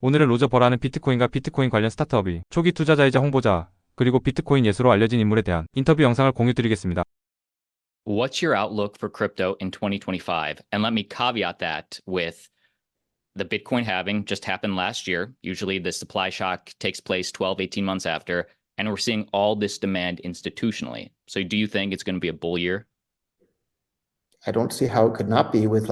오늘은 로저버라는 비트코인과 비트코인 관련 스타트업이 초기 투자자이자 홍보자, 그리고 비트코인 예수로 알려진 인물에 대한 인터뷰 영상을 공유드리겠습니다. What's your outlook for crypto in 2025? And let me caveat that with the Bitcoin halving just happened last year. Usually the supply shock takes place 12, 18 months after, and we're seeing all this demand institutionally. So do you think it's going to be a bull year? I don't see how it could not be with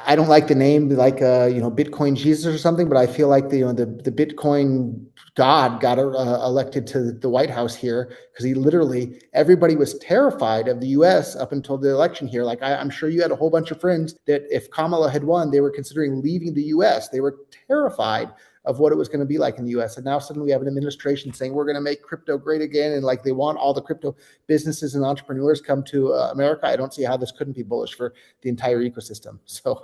I don't like the name Bitcoin Jesus or something, but I feel like the Bitcoin God got elected to the White House here because he literally, everybody was terrified of the US up until the election here. Like I'm sure you had a whole bunch of friends that if Kamala had won, they were considering leaving the US. They were terrified of what it was going to be like in the US. And now suddenly we have an administration saying we're going to make crypto great again. And like they want all the crypto businesses and entrepreneurs come to America. I don't see how this couldn't be bullish for the entire ecosystem. So,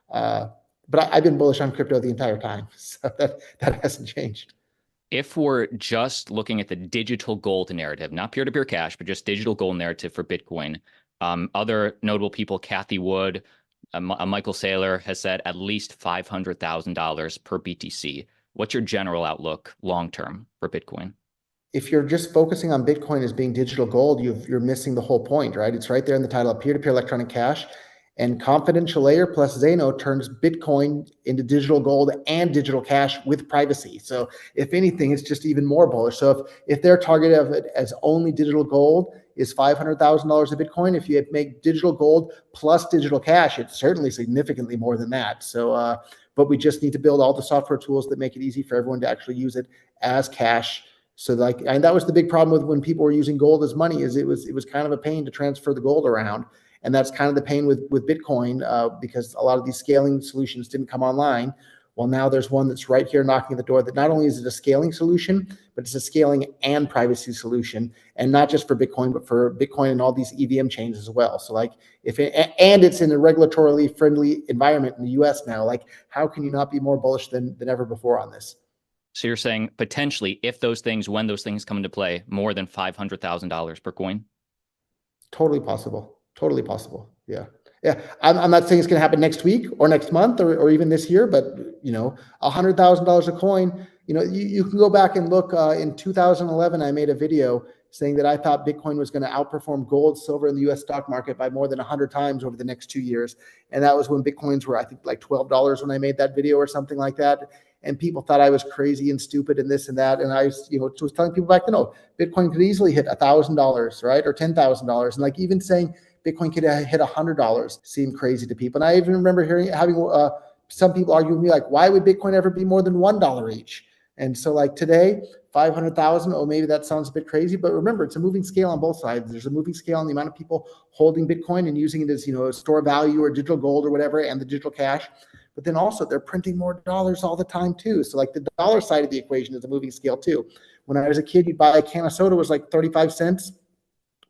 but I've been bullish on crypto the entire time. So that hasn't changed. If we're just looking at the digital gold narrative, not peer-to-peer cash, but just digital gold narrative for Bitcoin, other notable people, Cathie Wood, Michael Saylor has said at least $500,000 per BTC. What's your general outlook long-term for Bitcoin? If you're just focusing on Bitcoin as being digital gold, you're missing the whole point, right? It's right there in the title of peer-to-peer electronic cash. And Confidential Layer plus Zano turns Bitcoin into digital gold and digital cash with privacy. So if anything, it's just even more bullish. So if their target of it as only digital gold is $500,000 of Bitcoin, if you make digital gold plus digital cash, it's certainly significantly more than that. So, but we just need to build all the software tools that make it easy for everyone to actually use it as cash. So and that was the big problem with when people were using gold as money, is it was kind of a pain to transfer the gold around. And that's kind of the pain with Bitcoin because a lot of these scaling solutions didn't come online. Well, now there's one that's right here knocking at the door that not only is it a scaling solution, but it's a scaling and privacy solution. And not just for Bitcoin, but for Bitcoin and all these EVM chains as well. So and it's in a regulatorily friendly environment in the US now. Like, how can you not be more bullish than ever before on this? So you're saying potentially when those things come into play, more than $500,000 per coin? Totally possible. Totally possible. Yeah. Yeah. I'm not saying it's going to happen next week or next month or even this year, but $100,000 a coin, you can go back and look in 2011, I made a video saying that I thought Bitcoin was going to outperform gold, silver in the US stock market by more than 100 times over the next 2 years. And that was when Bitcoins were, I think, like $12 when I made that video or something like that. And people thought I was crazy and stupid and this and that. And I was telling people back then, Bitcoin could easily hit $1,000, right? Or $10,000. And like even saying Bitcoin could hit $100 seemed crazy to people. And I even remember having some people argue with me, like, why would Bitcoin ever be more than $1 each? And so like today, 500,000, maybe that sounds a bit crazy, but remember, it's a moving scale on both sides. There's a moving scale on the amount of people holding Bitcoin and using it as, a store of value or digital gold or whatever, and the digital cash. But then also they're printing more dollars all the time too. So like the dollar side of the equation is a moving scale too. When I was a kid, you'd buy a can of soda was like 35 cents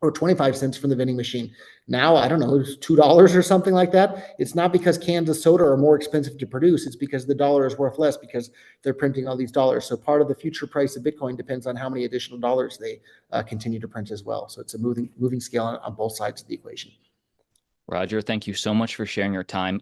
or 25 cents from the vending machine. Now, I don't know, it's $2 or something like that. It's not because cans of soda are more expensive to produce. It's because the dollar is worth less because they're printing all these dollars. So part of the future price of Bitcoin depends on how many additional dollars they continue to print as well. So it's a moving scale on both sides of the equation. Roger, thank you so much for sharing your time.